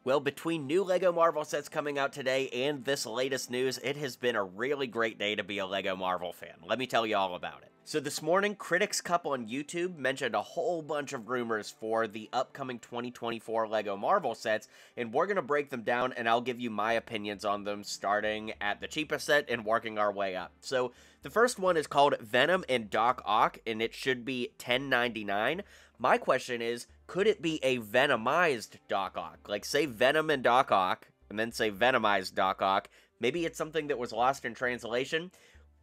Well, between new LEGO Marvel sets coming out today and this latest news, it has been a really great day to be a LEGO Marvel fan. Let me tell you all about it. So this morning, Critics Cup on YouTube mentioned a whole bunch of rumors for the upcoming 2024 LEGO Marvel sets, and we're going to break them down, and I'll give you my opinions on them, starting at the cheapest set and working our way up. So the first one is called Venom and Doc Ock, and it should be $10.99. My question is, could it be a Venomized Doc Ock? Like, say Venom and Doc Ock, and then say Venomized Doc Ock. Maybe it's something that was lost in translation.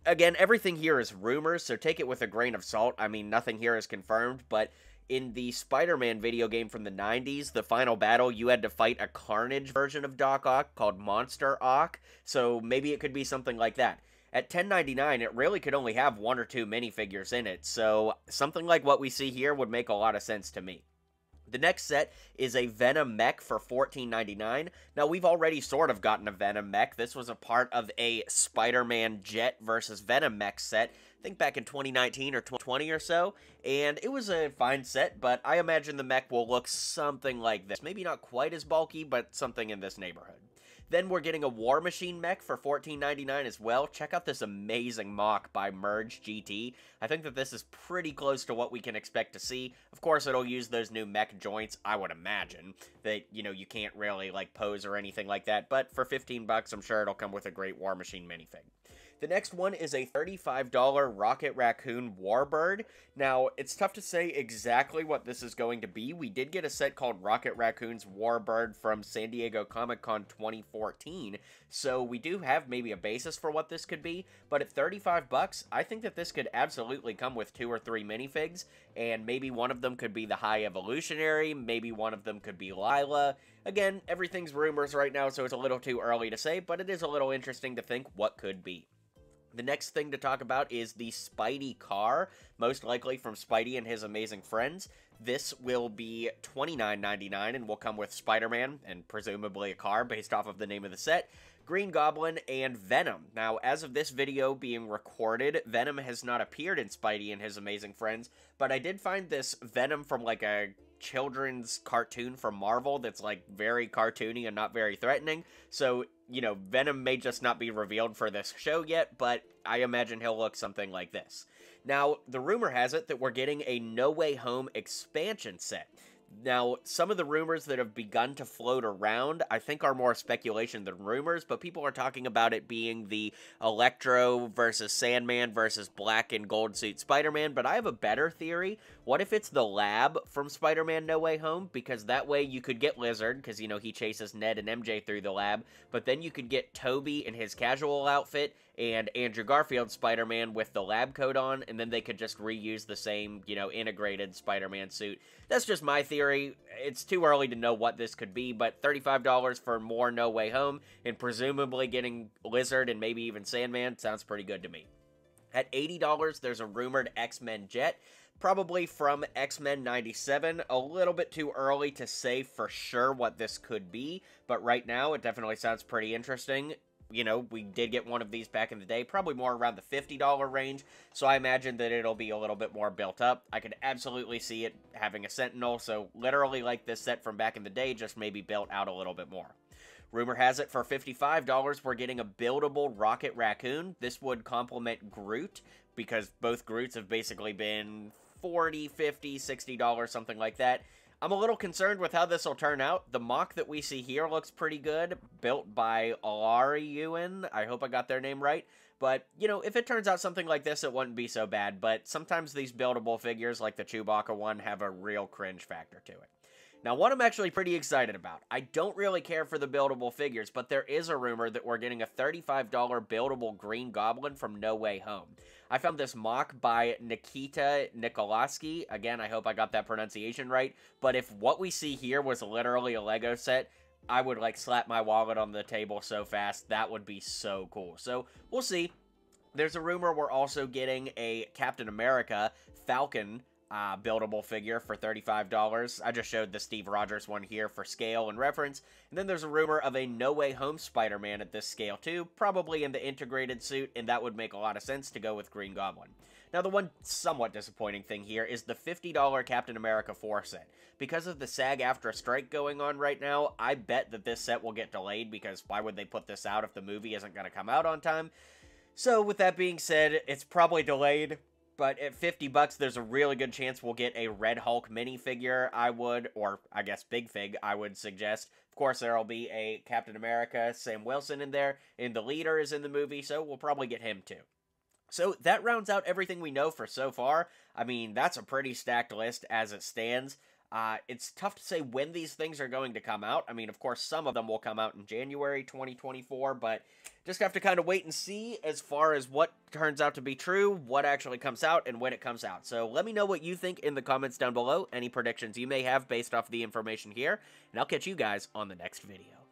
Again, everything here is rumors, so take it with a grain of salt. I mean, nothing here is confirmed, but in the Spider-Man video game from the 90s, the final battle, you had to fight a Carnage version of Doc Ock called Monster Ock, so maybe it could be something like that. At $10.99, it really could only have one or two minifigures in it, so something like what we see here would make a lot of sense to me. The next set is a Venom MECH for $14.99. Now, we've already sort of gotten a Venom MECH. This was a part of a Spider-Man Jet versus Venom MECH set, I think back in 2019 or 2020 or so, and it was a fine set, but I imagine the MECH will look something like this. Maybe not quite as bulky, but something in this neighborhood. Then we're getting a War Machine MECH for $14.99 as well. Check out this amazing mock by Merge GT. I think that this is pretty close to what we can expect to see. Of course, it'll use those new mech joints, I would imagine. That, you know, you can't really, like, pose or anything like that. But for 15 bucks, I'm sure it'll come with a great War Machine minifig. The next one is a $35 Rocket Raccoon Warbird. Now, it's tough to say exactly what this is going to be. We did get a set called Rocket Raccoon's Warbird from San Diego Comic-Con 2014, so we do have maybe a basis for what this could be, but at 35 bucks, I think that this could absolutely come with 2 or 3 minifigs, and maybe one of them could be the High Evolutionary, maybe one of them could be Lila. Again, everything's rumors right now, so it's a little too early to say, but it is a little interesting to think what could be. The next thing to talk about is the Spidey car, most likely from Spidey and His Amazing Friends. This will be $29.99 and will come with Spider-Man and presumably a car based off of the name of the set, Green Goblin, and Venom. Now, as of this video being recorded, Venom has not appeared in Spidey and His Amazing Friends, but I did find this Venom from like a children's cartoon from Marvel that's like very cartoony and not very threatening, so you know, Venom may just not be revealed for this show yet, but I imagine he'll look something like this. Now, the rumor has it that we're getting a No Way Home expansion set. Now, some of the rumors that have begun to float around, I think are more speculation than rumors, but people are talking about it being the Electro versus Sandman versus Black and Gold Suit Spider-Man, but I have a better theory. What if it's the lab from Spider-Man No Way Home? Because that way you could get Lizard, because, you know, he chases Ned and MJ through the lab, but then you could get Toby in his casual outfit, and Andrew Garfield's Spider-Man with the lab coat on, and then they could just reuse the same, you know, integrated Spider-Man suit. That's just my theory. It's too early to know what this could be, but $35 for more No Way Home, and presumably getting Lizard and maybe even Sandman sounds pretty good to me. At $80, there's a rumored X-Men Jet, probably from X-Men 97. A little bit too early to say for sure what this could be, but right now it definitely sounds pretty interesting. You know, we did get one of these back in the day, probably more around the $50 range, so I imagine that it'll be a little bit more built up. I could absolutely see it having a Sentinel, so literally like this set from back in the day, just maybe built out a little bit more. Rumor has it for $55, we're getting a buildable Rocket Raccoon. This would complement Groot, because both Groots have basically been $40, $50, $60, something like that. I'm a little concerned with how this will turn out. The mock that we see here looks pretty good, built by Alariuan. I hope I got their name right. But, you know, if it turns out something like this, it wouldn't be so bad. But sometimes these buildable figures, like the Chewbacca one, have a real cringe factor to it. Now, one I'm actually pretty excited about. I don't really care for the buildable figures, but there is a rumor that we're getting a $35 buildable Green Goblin from No Way Home. I found this mock by Nikita Nikolaski. Again, I hope I got that pronunciation right. But if what we see here was literally a Lego set, I would, like, slap my wallet on the table so fast. That would be so cool. So, we'll see. There's a rumor we're also getting a Captain America FALCON buildable figure for $35. I just showed the Steve Rogers one here for scale and reference. And then there's a rumor of a No Way Home Spider-Man at this scale too, probably in the integrated suit, and that would make a lot of sense to go with Green Goblin. Now, the one somewhat disappointing thing here is the $50 Captain America 4 set. Because of the SAG-AFTRA strike going on right now, I bet that this set will get delayed, because why would they put this out if the movie isn't going to come out on time? So, with that being said, it's probably delayed, but at $50, there's a really good chance we'll get a Red Hulk minifigure, or I guess Big Fig, I would suggest. Of course, there'll be a Captain America, Sam Wilson in there, and the leader is in the movie, so we'll probably get him too. So that rounds out everything we know for so far. I mean, that's a pretty stacked list as it stands. It's tough to say when these things are going to come out. I mean, of course, some of them will come out in January 2024, but just have to kind of wait and see as far as what turns out to be true, what actually comes out, and when it comes out. So let me know what you think in the comments down below, any predictions you may have based off the information here, and I'll catch you guys on the next video.